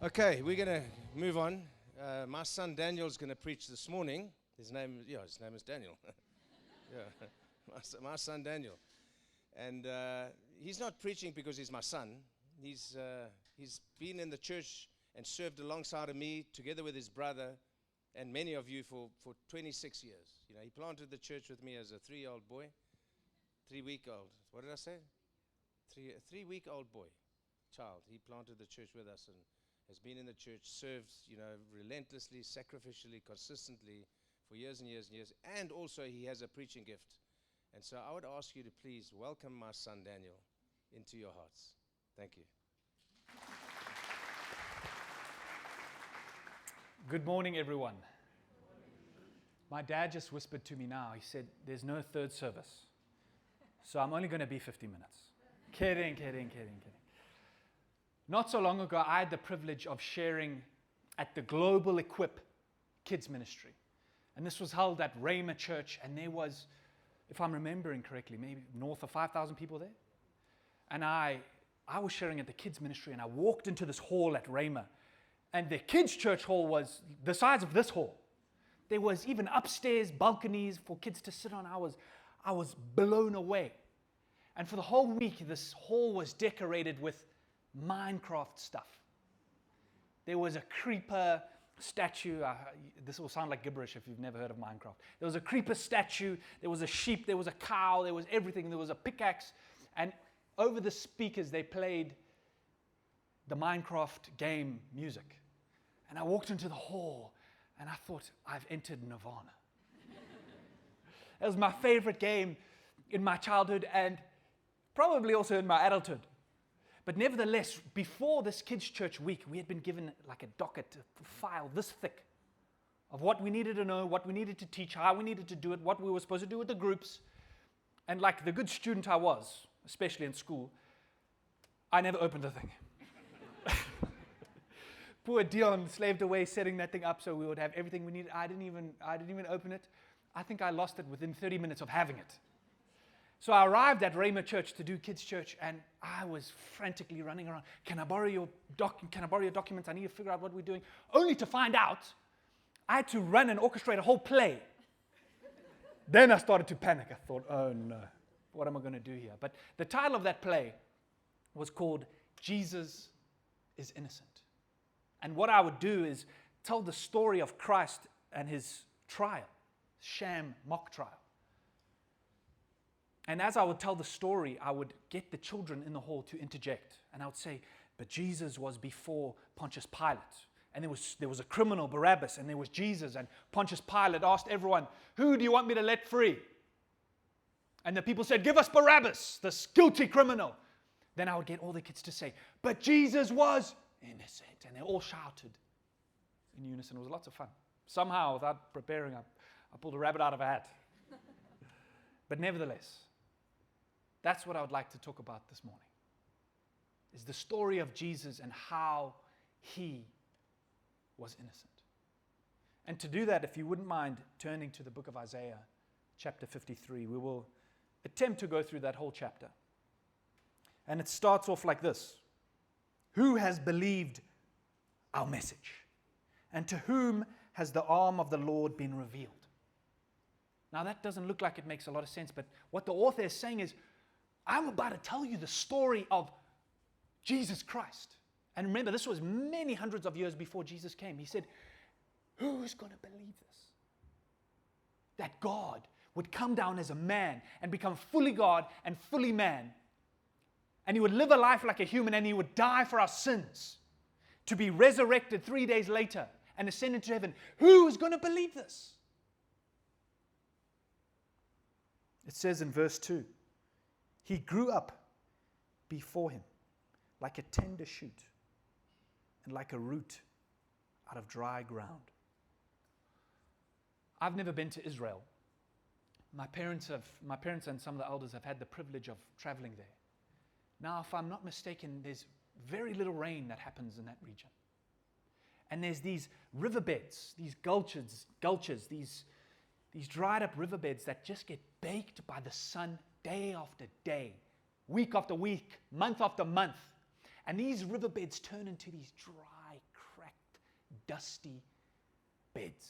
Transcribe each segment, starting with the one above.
Okay, we're going to move on. My son Daniel's going to preach this morning. His name is Daniel. My son Daniel. And he's not preaching because he's my son. He's been in the church and served alongside of me, together with his brother, and many of you for 26 years. You know, he planted the church with me as a 3-year-old boy, 3-week-old. What did I say? A 3-week-old boy, child. He planted the church with us and has been in the church, served, relentlessly, sacrificially, consistently for years and years and years. And also he has a preaching gift. And so I would ask you to please welcome my son Daniel into your hearts. Thank you. Good morning, everyone. My dad just whispered to me now. He said, there's no third service. So I'm only going to be 50 minutes. Kidding. Not so long ago, I had the privilege of sharing at the Global Equip Kids Ministry. And this was held at Rhema Church, and there was, if I'm remembering correctly, maybe north of 5,000 people there. And I was sharing at the kids ministry, and I walked into this hall at Rhema, and the kids' church hall was the size of this hall. There was even upstairs balconies for kids to sit on. I was blown away. And for the whole week, this hall was decorated with Minecraft stuff. There was a creeper statue. This will sound like gibberish if you've never heard of Minecraft. There was a creeper statue. There was a sheep. There was a cow. There was everything. There was a pickaxe. And over the speakers, they played the Minecraft game music. And I walked into the hall, and I thought, I've entered Nirvana. It was my favorite game in my childhood and probably also in my adulthood. But nevertheless, before this kids' church week, we had been given like a docket, a file this thick of what we needed to know, what we needed to teach, how we needed to do it, what we were supposed to do with the groups. And like the good student I was, especially in school, I never opened the thing. Poor Dion slaved away setting that thing up so we would have everything we needed. I didn't even open it. I think I lost it within 30 minutes of having it. So I arrived at Rhema Church to do kids' church, and I was frantically running around. Can I borrow your documents? I need to figure out what we're doing. Only to find out I had to run and orchestrate a whole play. Then I started to panic. I thought, oh no, what am I going to do here? But the title of that play was called Jesus is Innocent. And what I would do is tell the story of Christ and his trial, sham mock trial. And as I would tell the story, I would get the children in the hall to interject. And I would say, but Jesus was before Pontius Pilate. And there was a criminal, Barabbas, and there was Jesus. And Pontius Pilate asked everyone, who do you want me to let free? And the people said, give us Barabbas, this guilty criminal. Then I would get all the kids to say, but Jesus was innocent. And they all shouted in unison. It was lots of fun. Somehow, without preparing, I pulled a rabbit out of a hat. But nevertheless, that's what I would like to talk about this morning, is the story of Jesus and how he was innocent. And to do that, if you wouldn't mind turning to the book of Isaiah, chapter 53, we will attempt to go through that whole chapter. And it starts off like this. Who has believed our message? And to whom has the arm of the Lord been revealed? Now that doesn't look like it makes a lot of sense, but what the author is saying is, I'm about to tell you the story of Jesus Christ. And remember, this was many hundreds of years before Jesus came. He said, who's going to believe this? That God would come down as a man and become fully God and fully man. And he would live a life like a human, and he would die for our sins, to be resurrected 3 days later and ascend into heaven. Who is going to believe this? It says in verse 2, he grew up before him like a tender shoot and like a root out of dry ground. I've never been to Israel. My parents and some of the elders have had the privilege of traveling there. Now, if I'm not mistaken, there's very little rain that happens in that region. And there's these riverbeds, these gulches, these dried up riverbeds that just get baked by the sun day after day, week after week, month after month. And these riverbeds turn into these dry dusty beds.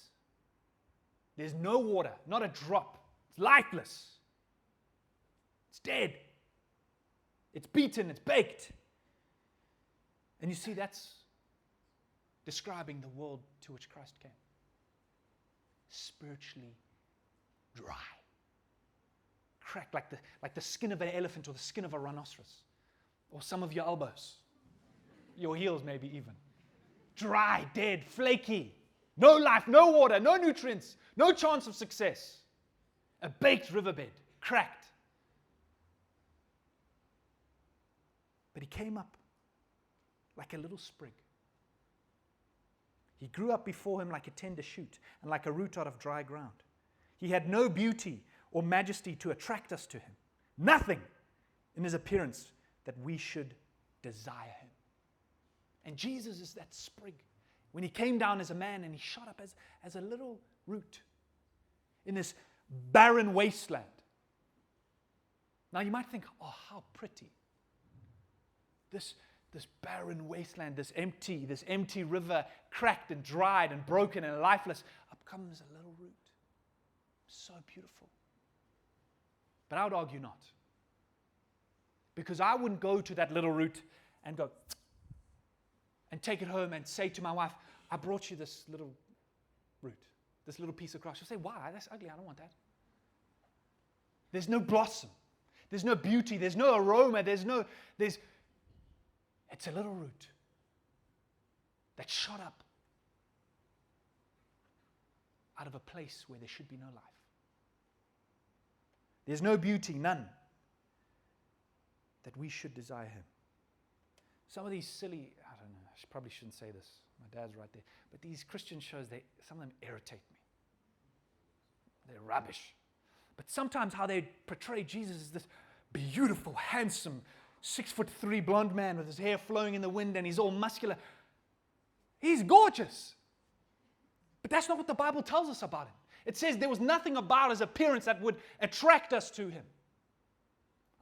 There's no water, not a drop. It's lifeless. It's dead. It's beaten, it's baked. And you see, that's describing the world to which Christ came. Spiritually dry. Cracked like the skin of an elephant or the skin of a rhinoceros. Or some of your elbows. Your heels maybe even. Dry, dead, flaky. No life, no water, no nutrients, no chance of success. A baked riverbed, cracked. But he came up like a little sprig. He grew up before him like a tender shoot and like a root out of dry ground. He had no beauty or majesty to attract us to him. Nothing in his appearance that we should desire him. And Jesus is that sprig. When he came down as a man and he shot up as a little root in this barren wasteland. Now you might think, oh, how pretty. This barren wasteland, this empty river, cracked and dried and broken and lifeless. Up comes a little root. So beautiful. But I would argue not. Because I wouldn't go to that little root and go and take it home and say to my wife, I brought you this little root, this little piece of grass. She'll say, why? That's ugly. I don't want that. There's no blossom. There's no beauty. There's no aroma. It's a little root that shot up out of a place where there should be no life. There's no beauty, none, that we should desire him. Some of these silly, I don't know, I probably shouldn't say this. My dad's right there. But these Christian shows, some of them irritate me. They're rubbish. But sometimes how they portray Jesus is this beautiful, handsome, 6'3" blonde man with his hair flowing in the wind and he's all muscular. He's gorgeous. But that's not what the Bible tells us about him. It says there was nothing about his appearance that would attract us to him.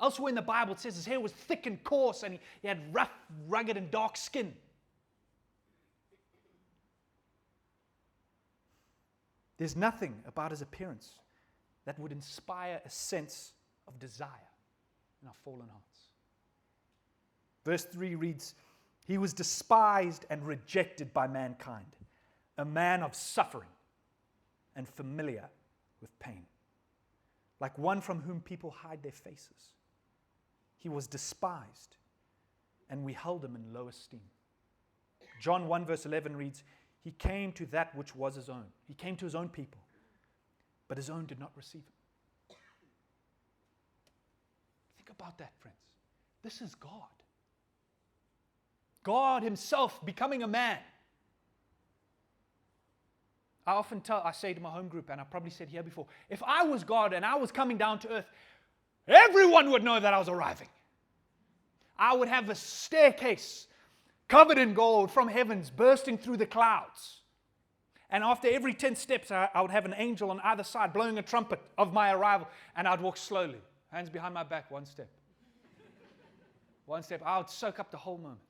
Elsewhere in the Bible it says his hair was thick and coarse and he had rough, rugged and dark skin. There's nothing about his appearance that would inspire a sense of desire in our fallen hearts. Verse 3 reads, he was despised and rejected by mankind, a man of suffering and familiar with pain, like one from whom people hide their faces. He was despised, and we held him in low esteem. John 1 verse 11 reads, he came to that which was his own. He came to his own people, but his own did not receive him. Think about that, friends. This is God. God himself becoming a man. I say to my home group, and I probably said here before, if I was God and I was coming down to earth, everyone would know that I was arriving. I would have a staircase covered in gold from heavens bursting through the clouds. And after every 10 steps, I would have an angel on either side blowing a trumpet of my arrival, and I'd walk slowly, hands behind my back, one step. One step. I would soak up the whole moment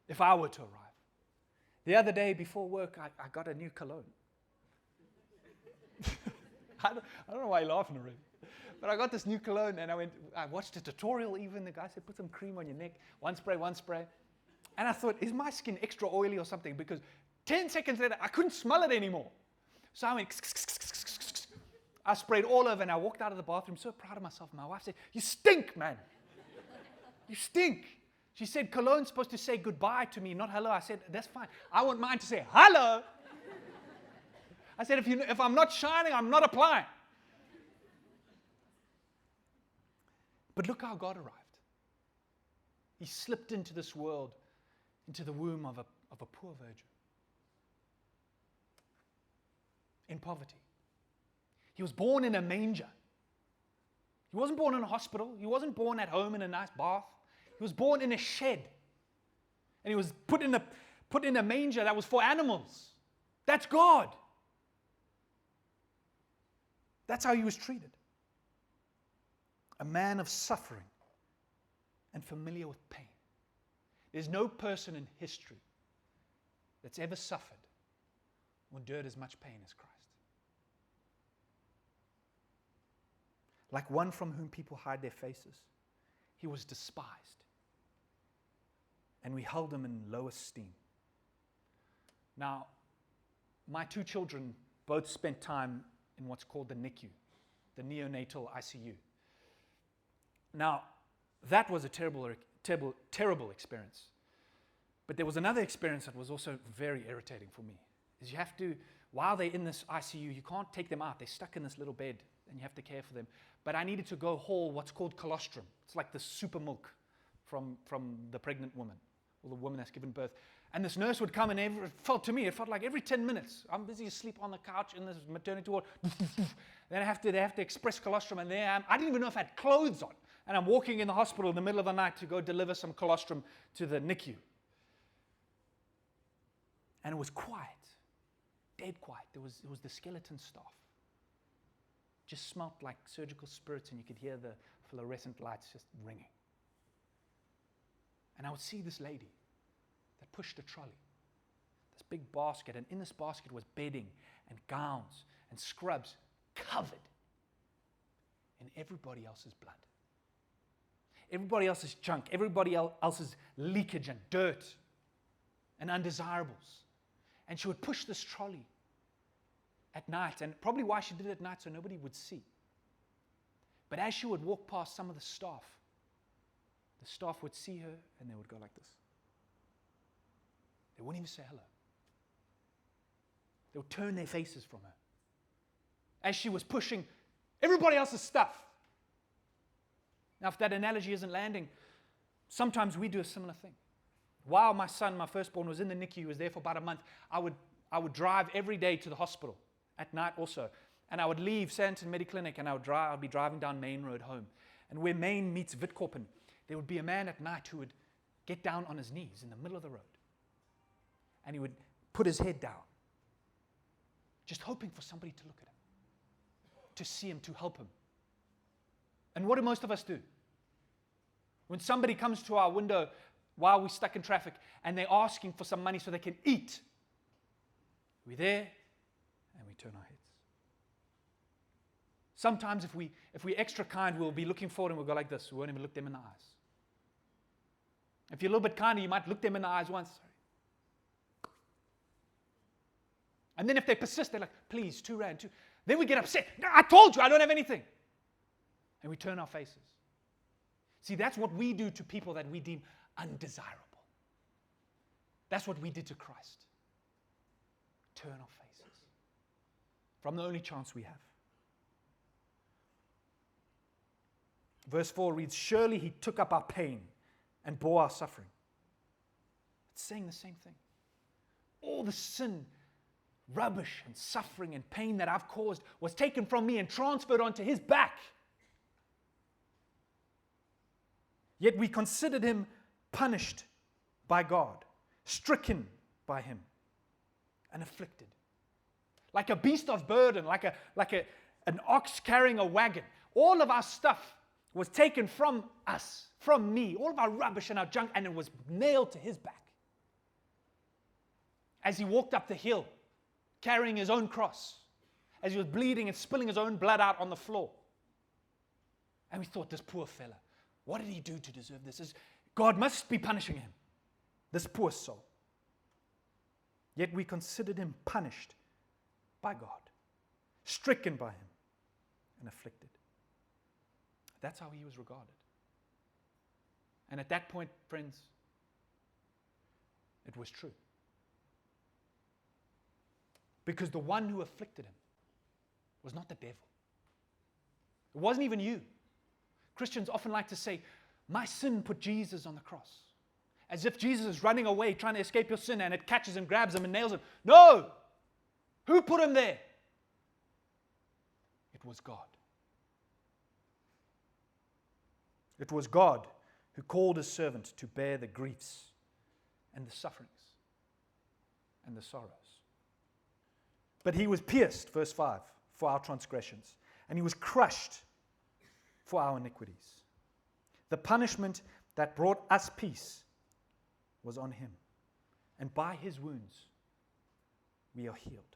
if I were to arrive. The other day before work, I got a new cologne. I don't know why you're laughing already. But I got this new cologne and I watched a tutorial even. The guy said, put some cream on your neck. One spray. And I thought, is my skin extra oily or something? Because 10 seconds later, I couldn't smell it anymore. So I went, I sprayed all over and I walked out of the bathroom so proud of myself. My wife said, you stink, man. You stink. She said, cologne's supposed to say goodbye to me, not hello. I said, that's fine. I want mine to say hello. I said, if I'm not shining, I'm not applying. But look how God arrived. He slipped into this world, into the womb of a poor virgin. In poverty. He was born in a manger. He wasn't born in a hospital. He wasn't born at home in a nice bath. He was born in a shed. And he was put in a manger that was for animals. That's God. That's how he was treated. A man of suffering and familiar with pain. There's no person in history that's ever suffered or endured as much pain as Christ. Like one from whom people hide their faces, he was despised, and we held him in low esteem. Now, my two children both spent time in what's called the NICU, the neonatal ICU. Now, that was a terrible experience. But there was another experience that was also very irritating for me. Is you have to, while they're in this ICU, you can't take them out. They're stuck in this little bed, and you have to care for them. But I needed to go haul what's called colostrum. It's like the super milk from the pregnant woman, or the woman that's given birth. And this nurse would come, and it felt like every 10 minutes, I'm busy asleep on the couch in this maternity ward. Then they have to express colostrum, and there I am. I didn't even know if I had clothes on. And I'm walking in the hospital in the middle of the night to go deliver some colostrum to the NICU. And it was quiet, dead quiet. It was the skeleton staff. Just smelt like surgical spirits, and you could hear the fluorescent lights just ringing. And I would see this lady that pushed a trolley, this big basket, and in this basket was bedding and gowns and scrubs covered in everybody else's blood. Everybody else's junk, everybody else's leakage and dirt and undesirables. And she would push this trolley at night, and probably why she did it at night so nobody would see. But as she would walk past some of the staff would see her and they would go like this. They wouldn't even say hello. They would turn their faces from her as she was pushing everybody else's stuff. Now, if that analogy isn't landing, sometimes we do a similar thing. While my son, my firstborn, was in the NICU, he was there for about a month, I would drive every day to the hospital, at night also. And I would leave Sandton Mediclinic, and I'd be driving down Main Road home. And where Main meets Witkoppen, there would be a man at night who would get down on his knees in the middle of the road. And he would put his head down, just hoping for somebody to look at him, to see him, to help him. And what do most of us do? When somebody comes to our window while we're stuck in traffic and they're asking for some money so they can eat, we're there and we turn our heads. Sometimes if we're extra kind, we'll be looking forward and we'll go like this. We won't even look them in the eyes. If you're a little bit kinder, you might look them in the eyes once. And then if they persist, they're like, please, 2 rand, 2. Then we get upset. No, I told you, I don't have anything. And we turn our faces. See, that's what we do to people that we deem undesirable. That's what we did to Christ. Turn our faces from the only chance we have. Verse 4 reads, surely he took up our pain and bore our suffering. It's saying the same thing. All the sin, rubbish and suffering and pain that I've caused was taken from me and transferred onto his back. Yet we considered him punished by God, stricken by him, and afflicted. Like a beast of burden, like an ox carrying a wagon. All of our stuff was taken from us, from me, all of our rubbish and our junk, and it was nailed to his back. As he walked up the hill, carrying his own cross, as he was bleeding and spilling his own blood out on the floor. And we thought, this poor fella, what did he do to deserve this? God must be punishing him, this poor soul. Yet we considered him punished by God, stricken by him, and afflicted. That's how he was regarded. And at that point, friends, it was true. Because the one who afflicted him was not the devil. It wasn't even you. Christians often like to say, my sin put Jesus on the cross. As if Jesus is running away, trying to escape your sin, and it catches him, grabs him, and nails him. No! Who put him there? It was God. It was God who called his servant to bear the griefs and the sufferings and the sorrows. But he was pierced, verse 5, for our transgressions, and he was crushed for our iniquities. The punishment that brought us peace was on him, and by his wounds we are healed.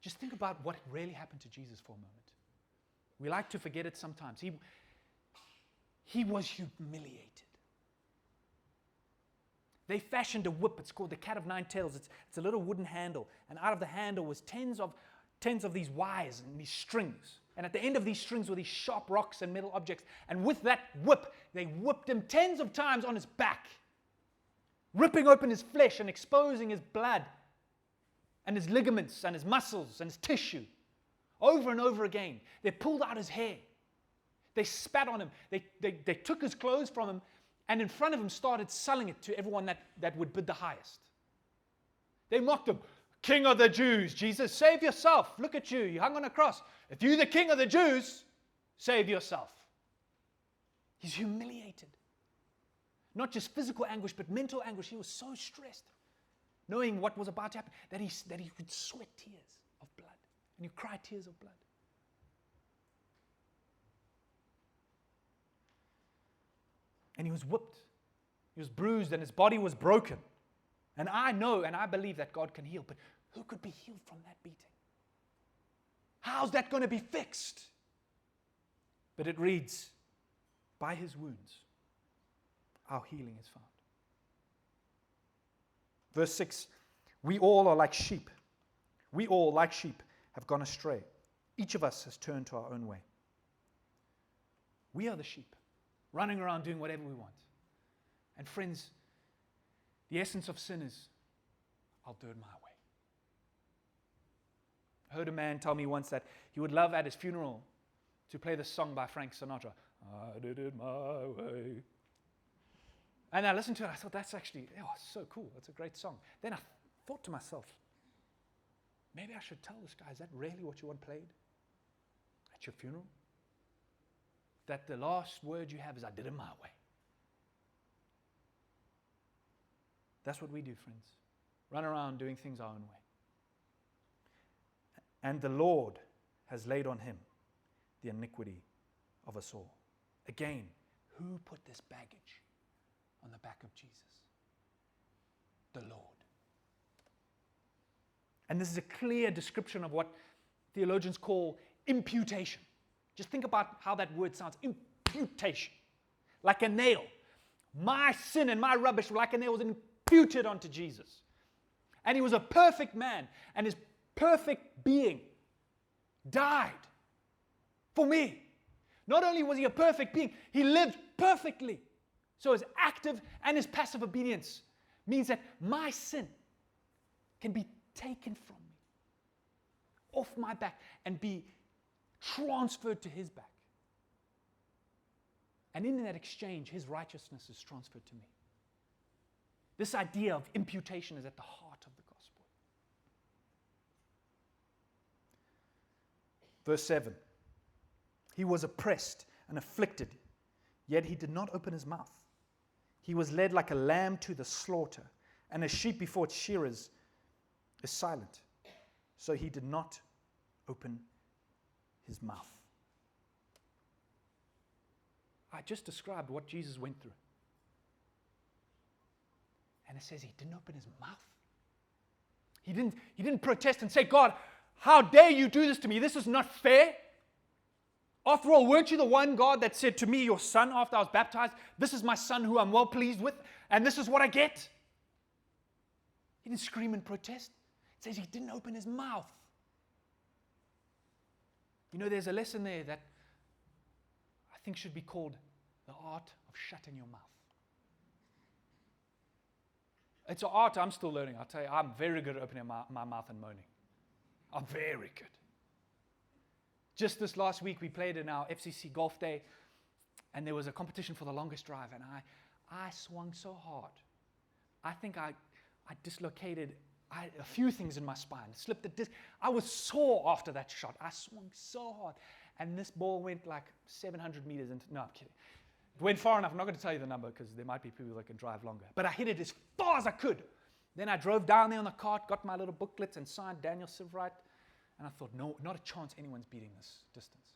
Just think about what really happened to Jesus for a moment. We like to forget it sometimes. He was humiliated. They fashioned a whip. It's called the cat of nine tails. It's a little wooden handle. And out of the handle was tens of these wires and these strings. And at the end of these strings were these sharp rocks and metal objects. And with that whip, they whipped him tens of times on his back, ripping open his flesh and exposing his blood and his ligaments and his muscles and his tissue. Over and over again. They pulled out his hair. They spat on him. They took his clothes from him, and in front of him started selling it to everyone that would bid the highest. They mocked him. King of the Jews, Jesus, save yourself. Look at you. You hung on a cross. If you're the king of the Jews, save yourself. He's humiliated. Not just physical anguish, but mental anguish. He was so stressed, knowing what was about to happen, that he would sweat tears of blood. And you cry tears of blood. And he was whipped. He was bruised and his body was broken. And I know and I believe that God can heal. But who could be healed from that beating? How's that going to be fixed? But it reads, by his wounds, our healing is found. Verse 6, we all are like sheep. We all, like sheep, have gone astray. Each of us has turned to our own way. We are the sheep, running around doing whatever we want. And friends, the essence of sin is, I'll do it my way. I heard a man tell me once that he would love at his funeral to play this song by Frank Sinatra, I did it my way. And I listened to it, I thought, that's actually, so cool, that's a great song. Then I thought to myself, maybe I should tell this guy, is that really what you want played at your funeral? That the last word you have is, I did it my way. That's what we do, friends. Run around doing things our own way. And the Lord has laid on him the iniquity of us all. Again, who put this baggage on the back of Jesus? The Lord. And this is a clear description of what theologians call imputation. Just think about how that word sounds. Imputation. Like a nail. My sin and my rubbish, like a nail, was imputed onto Jesus. And he was a perfect man. And his perfect being died for me. Not only was he a perfect being, he lived perfectly. So his active and his passive obedience means that my sin can be taken from me, off my back, and be transferred to his back. And in that exchange, his righteousness is transferred to me. This idea of imputation is at the heart of the gospel. Verse 7. He was oppressed and afflicted, yet he did not open his mouth. He was led like a lamb to the slaughter, and a sheep before its shearers is silent. So he did not open his mouth. I just described what Jesus went through. And it says he didn't open his mouth. He didn't protest and say, God, how dare you do this to me? This is not fair. After all, weren't you the one, God, that said to me, your son, after I was baptized, this is my son who I'm well pleased with, and this is what I get? He didn't scream and protest. It says he didn't open his mouth. You know, there's a lesson there that I think should be called the art of shutting your mouth. It's an art I'm still learning. I'll tell you, I'm very good at opening my mouth and moaning. I'm very good. Just this last week, we played in our FCC golf day, and there was a competition for the longest drive, and I swung so hard. I think I dislocated a few things in my spine, slipped a disc. I was sore after that shot. I swung so hard, and this ball went like 700 meters into, no, I'm kidding. It went far enough. I'm not going to tell you the number because there might be people that can drive longer. But I hit it as far as I could. Then I drove down there on the cart, got my little booklets, and signed Daniel Sivewright. And I thought, no, not a chance anyone's beating this distance.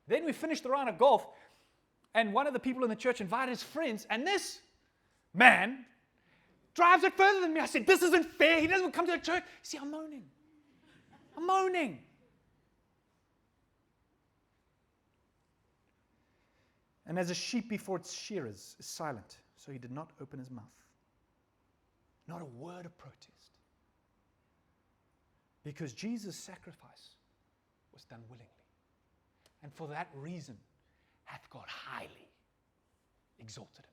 Then we finished the round of golf, and one of the people in the church invited his friends, and this man drives it further than me. I said, this isn't fair. He doesn't come to the church. See, I'm moaning. I'm moaning. And as a sheep before its shearers is silent, so he did not open his mouth. Not a word of protest. Because Jesus' sacrifice was done willingly. And for that reason, hath God highly exalted him.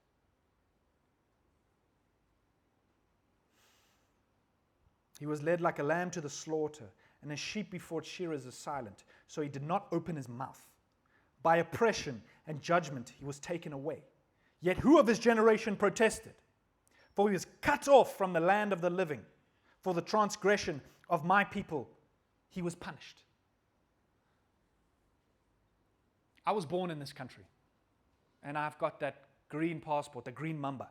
He was led like a lamb to the slaughter, and a sheep before its shearers is silent, so he did not open his mouth. By oppression and judgment he was taken away. Yet who of his generation protested? For he was cut off from the land of the living. For the transgression of my people he was punished. I was born in this country, and I've got that green passport, the green mamba.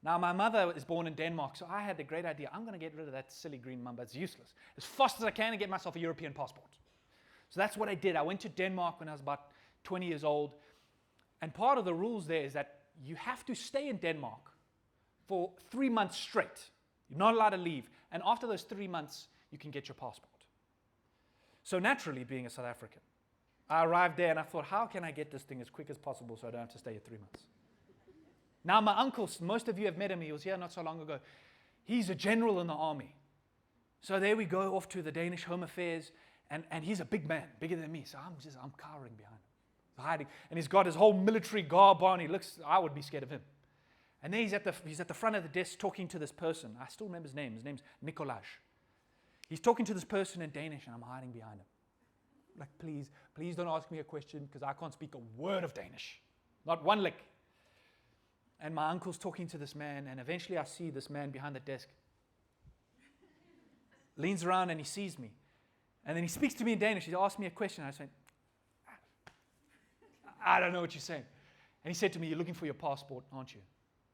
Now, my mother is born in Denmark, so I had the great idea, I'm going to get rid of that silly green mamba. It's useless. As fast as I can and get myself a European passport. So that's what I did. I went to Denmark when I was about 20 years old, and part of the rules there is that you have to stay in Denmark for 3 months straight. You're not allowed to leave, and after those 3 months, you can get your passport. So naturally, being a South African, I arrived there and I thought, how can I get this thing as quick as possible so I don't have to stay here 3 months? Now, my uncle, most of you have met him, he was here not so long ago. He's a general in the army. So there we go, off to the Danish Home Affairs, and he's a big man, bigger than me, so I'm cowering behind him, hiding. And he's got his whole military garb on, I would be scared of him. And then he's at the front of the desk talking to this person. I still remember his name. His name's Nicolaj. He's talking to this person in Danish, and I'm hiding behind him. Like, please don't ask me a question, because I can't speak a word of Danish. Not one lick. And my uncle's talking to this man, and eventually I see this man behind the desk. Leans around and he sees me. And then he speaks to me in Danish. He asks me a question. And I said, I don't know what you're saying. And he said to me, you're looking for your passport, aren't you?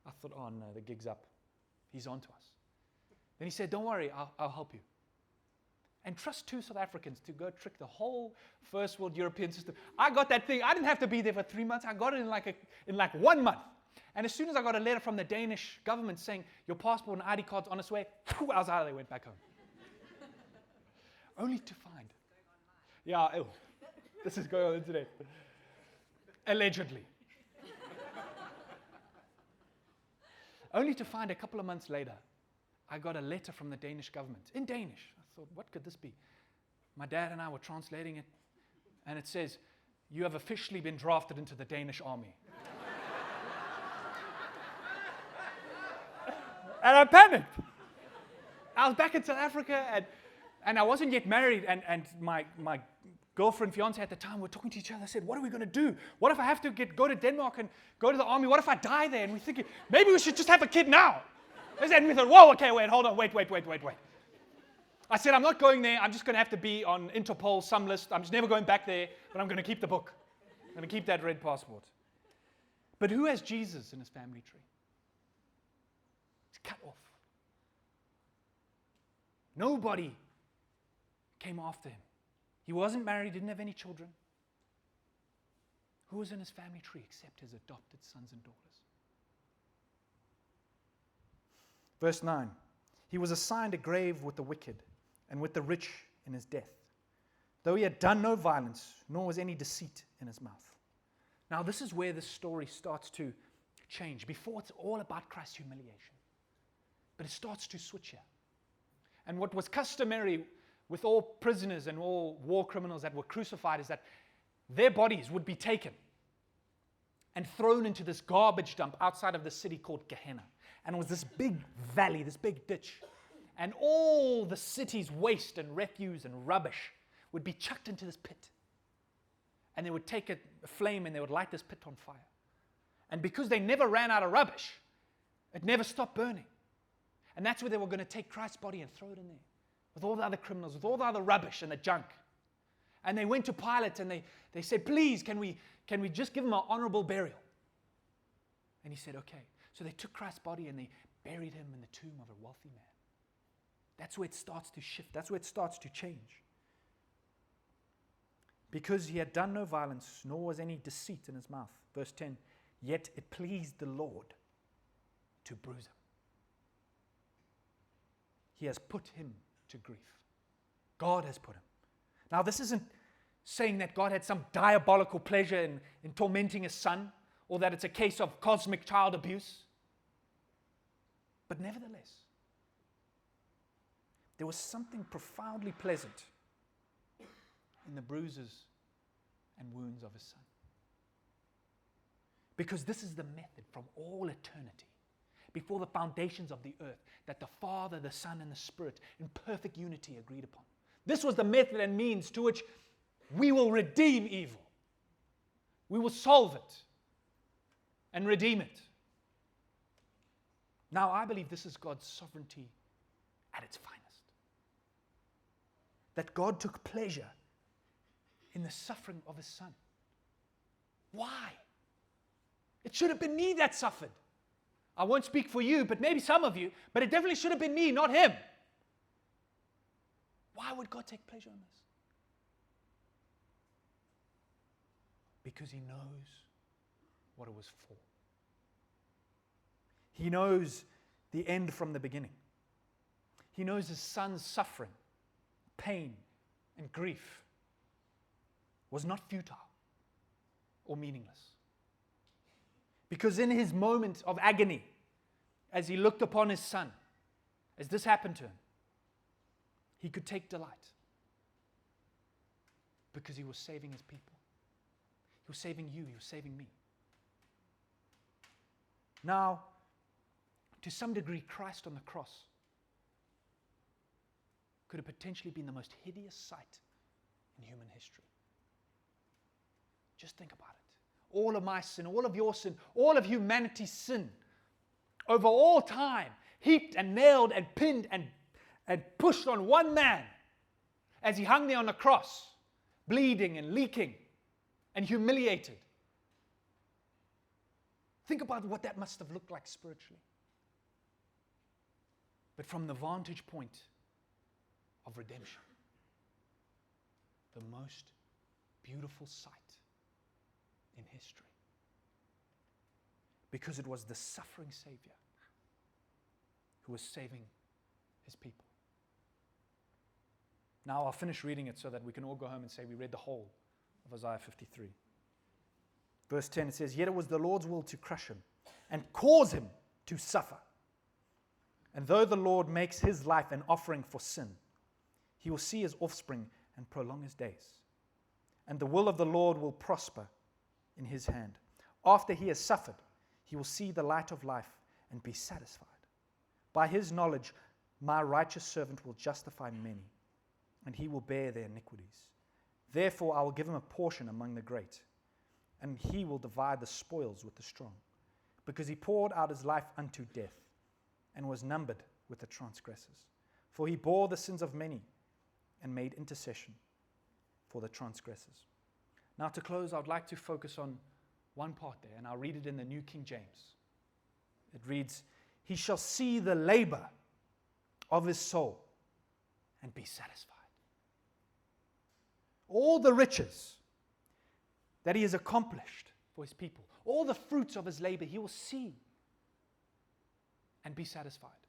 I thought, oh no, the gig's up. He's on to us. Then he said, don't worry, I'll help you. And trust 2 South Africans to go trick the whole first world European system. I got that thing. I didn't have to be there for 3 months. I got it in like 1 month. And as soon as I got a letter from the Danish government saying, your passport and ID card's on its way, I was out of there, went back home. Only to find. Yeah, this is going on the internet. Allegedly. Only to find a couple of months later, I got a letter from the Danish government in Danish. I thought, what could this be? My dad and I were translating it, and it says, you have officially been drafted into the Danish army. And I panicked. I was back in South Africa, and I wasn't yet married, and my girlfriend, fiance at the time, were talking to each other. I said, what are we going to do? What if I have to go to Denmark and go to the army? What if I die there? And we're thinking, maybe we should just have a kid now. And we thought, whoa, okay, wait, hold on, wait. I said, I'm not going there. I'm just going to have to be on Interpol, some list. I'm just never going back there, but I'm going to keep the book. I'm going to keep that red passport. But who has Jesus in his family tree? He's cut off. Nobody came after him. He wasn't married, didn't have any children. Who was in his family tree except his adopted sons and daughters? Verse 9, he was assigned a grave with the wicked and with the rich in his death, though he had done no violence, nor was any deceit in his mouth. Now this is where this story starts to change. Before, it's all about Christ's humiliation. But it starts to switch here. And what was customary with all prisoners and all war criminals that were crucified is that their bodies would be taken and thrown into this garbage dump outside of the city called Gehenna. And it was this big valley, this big ditch. And all the city's waste and refuse and rubbish would be chucked into this pit. And they would take a flame and they would light this pit on fire. And because they never ran out of rubbish, it never stopped burning. And that's where they were going to take Christ's body and throw it in there with all the other criminals, with all the other rubbish and the junk. And they went to Pilate and they said, please, can we just give him an honorable burial? And he said, okay. So they took Christ's body and they buried him in the tomb of a wealthy man. That's where it starts to shift. That's where it starts to change. Because he had done no violence, nor was any deceit in his mouth. Verse 10, yet it pleased the Lord to bruise him. He has put him to grief. God has put him. Now, this isn't saying that God had some diabolical pleasure in tormenting his son, or that it's a case of cosmic child abuse. But nevertheless, there was something profoundly pleasant in the bruises and wounds of his son. Because this is the method from all eternity, before the foundations of the earth, that the Father, the Son, and the Spirit in perfect unity agreed upon. This was the method and means to which we will redeem evil. We will solve it and redeem it. Now, I believe this is God's sovereignty at its finest. That God took pleasure in the suffering of his son. Why? It should have been me that suffered. I won't speak for you, but maybe some of you, but it definitely should have been me, not him. Why would God take pleasure in this? Because he knows what it was for. He knows the end from the beginning. He knows his son's suffering, pain, and grief was not futile or meaningless. Because in his moment of agony, as he looked upon his son, as this happened to him, he could take delight. Because he was saving his people. He was saving you, he was saving me. Now, to some degree, Christ on the cross could have potentially been the most hideous sight in human history. Just think about it. All of my sin, all of your sin, all of humanity's sin, over all time, heaped and nailed and pinned and pushed on one man as he hung there on the cross, bleeding and leaking and humiliated. Think about what that must have looked like spiritually. But from the vantage point of redemption, the most beautiful sight in history. Because it was the suffering Savior who was saving his people. Now I'll finish reading it so that we can all go home and say we read the whole of Isaiah 53. Verse 10, it says, "Yet it was the Lord's will to crush him and cause him to suffer. And though the Lord makes his life an offering for sin, he will see his offspring and prolong his days. And the will of the Lord will prosper in his hand. After he has suffered, he will see the light of life and be satisfied. By his knowledge, my righteous servant will justify many, and he will bear their iniquities. Therefore, I will give him a portion among the great, and he will divide the spoils with the strong, because he poured out his life unto death and was numbered with the transgressors. For he bore the sins of many and made intercession for the transgressors." Now to close, I would like to focus on one part there, and I'll read it in the New King James. It reads, "He shall see the labor of his soul and be satisfied." All the riches that he has accomplished for his people, all the fruits of his labor, he will see and be satisfied.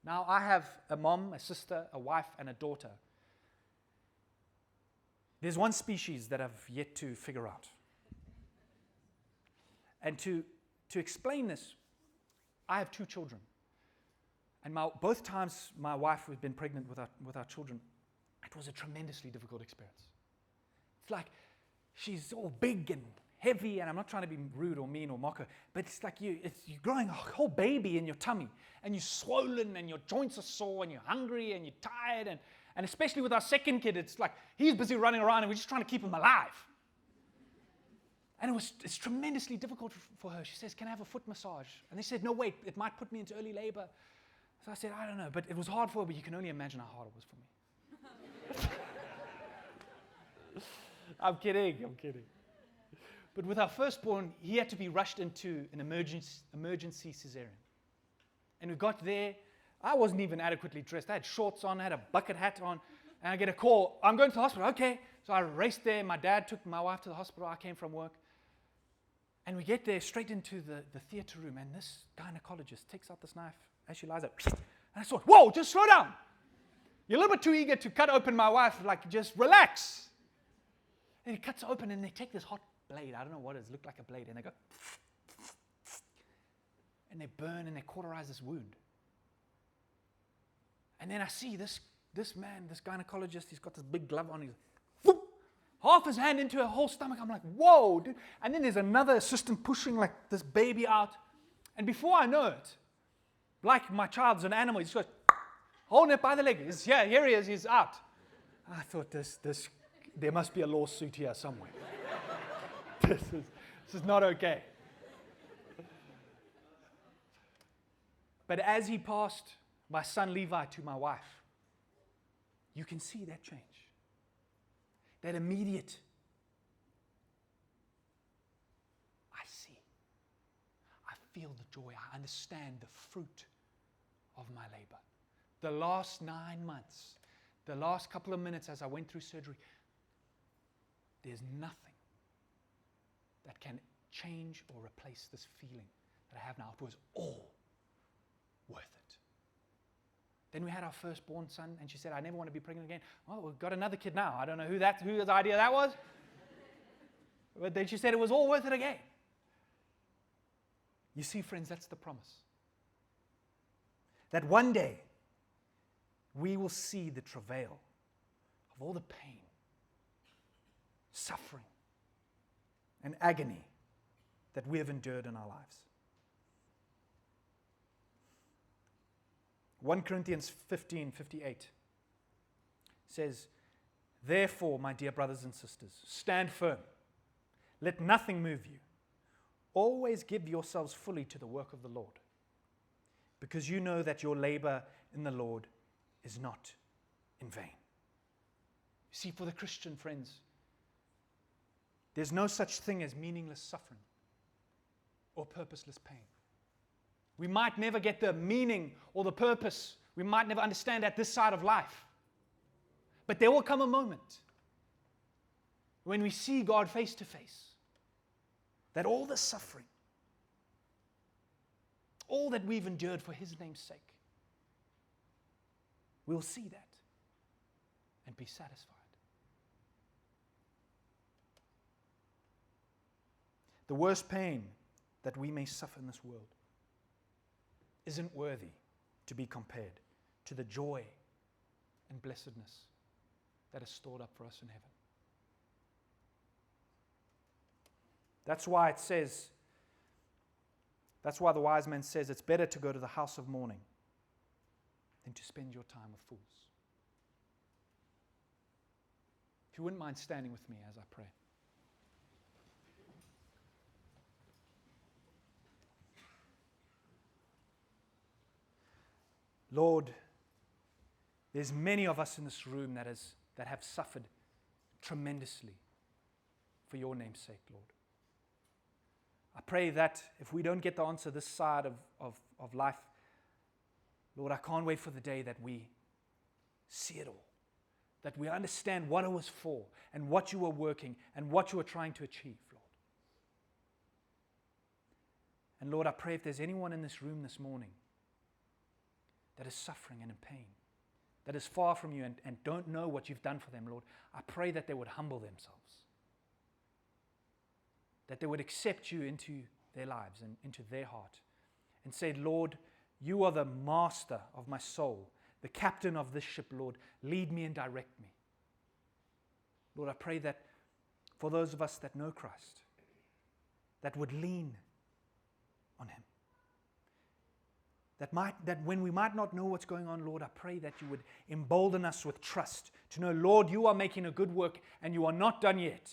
Now, I have a mom, a sister, a wife, and a daughter. There's one species that I've yet to figure out. And to explain this, I have two children. And both times my wife has been pregnant with our children, it was a tremendously difficult experience. It's like she's all big and heavy, and I'm not trying to be rude or mean or mock her, but it's like you're growing a whole baby in your tummy, and you're swollen, and your joints are sore, and you're hungry, and you're tired, and especially with our second kid, it's like he's busy running around, and we're just trying to keep him alive. And it's tremendously difficult for her. She says, "Can I have a foot massage?" And they said, "No, wait, it might put me into early labor." So I said, "I don't know," but it was hard for her, but you can only imagine how hard it was for me. I'm kidding. But with our firstborn, he had to be rushed into an emergency cesarean. And we got there. I wasn't even adequately dressed. I had shorts on, I had a bucket hat on, and I get a call, "I'm going to the hospital." Okay. So I raced there. My dad took my wife to the hospital. I came from work. And we get there straight into the theater room, and this gynecologist takes out this knife as she lies up And I thought, whoa, just slow down. You're a little bit too eager to cut open my wife, like just relax. And it cuts open and they take this hot blade. I don't know what it is. It looked like a blade. And they go, and they burn and they cauterize this wound. And then I see this man, this gynecologist, he's got this big glove on. He's whoop, half his hand into her whole stomach. I'm like, whoa, dude. And then there's another assistant pushing like this baby out. And before I know it, like my child's an animal, he just goes, holding it by the leg. Here he is, he's out. I thought there must be a lawsuit here somewhere. This is not okay. But as he passed my son Levi to my wife, you can see that change. That immediate, I see. I feel the joy. I understand the fruit of my labor. The last 9 months, the last couple of minutes as I went through surgery, there's nothing that can change or replace this feeling that I have now. It was all worth it. Then we had our firstborn son, and she said, I never want to be pregnant again. Well, we've got another kid now. I don't know whose idea that was. But then she said it was all worth it again. You see, friends, that's the promise. That one day, we will see the travail of all the pain, suffering, and agony that we have endured in our lives. 1 Corinthians 15:58 says, therefore, my dear brothers and sisters, stand firm. Let nothing move you. Always give yourselves fully to the work of the Lord, because you know that your labor in the Lord is not in vain. You see, for the Christian friends, there's no such thing as meaningless suffering or purposeless pain. We might never get the meaning or the purpose. We might never understand at this side of life. But there will come a moment when we see God face to face, that all the suffering, all that we've endured for His name's sake, we'll see that and be satisfied. The worst pain that we may suffer in this world isn't worthy to be compared to the joy and blessedness that is stored up for us in heaven. That's why the wise man says it's better to go to the house of mourning than to spend your time with fools. If you wouldn't mind standing with me as I pray. Lord, there's many of us in this room that have suffered tremendously for your name's sake, Lord. I pray that if we don't get the answer this side of life, Lord, I can't wait for the day that we see it all, that we understand what it was for and what you were working and what you were trying to achieve, Lord. And Lord, I pray if there's anyone in this room this morning that is suffering and in pain, that is far from you and don't know what you've done for them, Lord, I pray that they would humble themselves, that they would accept you into their lives and into their heart and say, Lord, you are the master of my soul, the captain of this ship, Lord. Lead me and direct me. Lord, I pray that for those of us that know Christ, that would lean on Him. That when we might not know what's going on, Lord, I pray that you would embolden us with trust to know, Lord, you are making a good work and you are not done yet.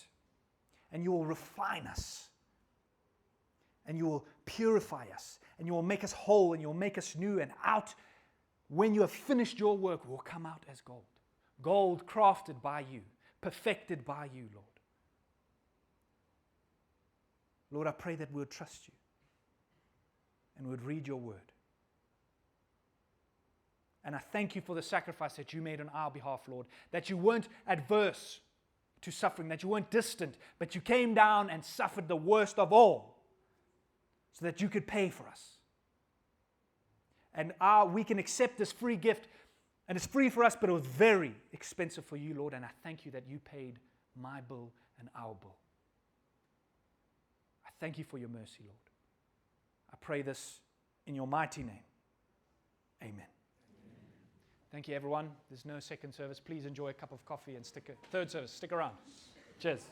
And you will refine us. And you will purify us. And you will make us whole and you will make us new. And out, when you have finished your work, will come out as gold. Gold crafted by you, perfected by you, Lord. Lord, I pray that we would trust you and we would read your word. And I thank you for the sacrifice that you made on our behalf, Lord, that you weren't adverse to suffering, that you weren't distant, but you came down and suffered the worst of all so that you could pay for us. And we can accept this free gift. And it's free for us, but it was very expensive for you, Lord. And I thank you that you paid my bill and our bill. I thank you for your mercy, Lord. I pray this in your mighty name. Amen. Thank you, everyone. There's no second service. Please enjoy a cup of coffee and third service. Stick around. Cheers.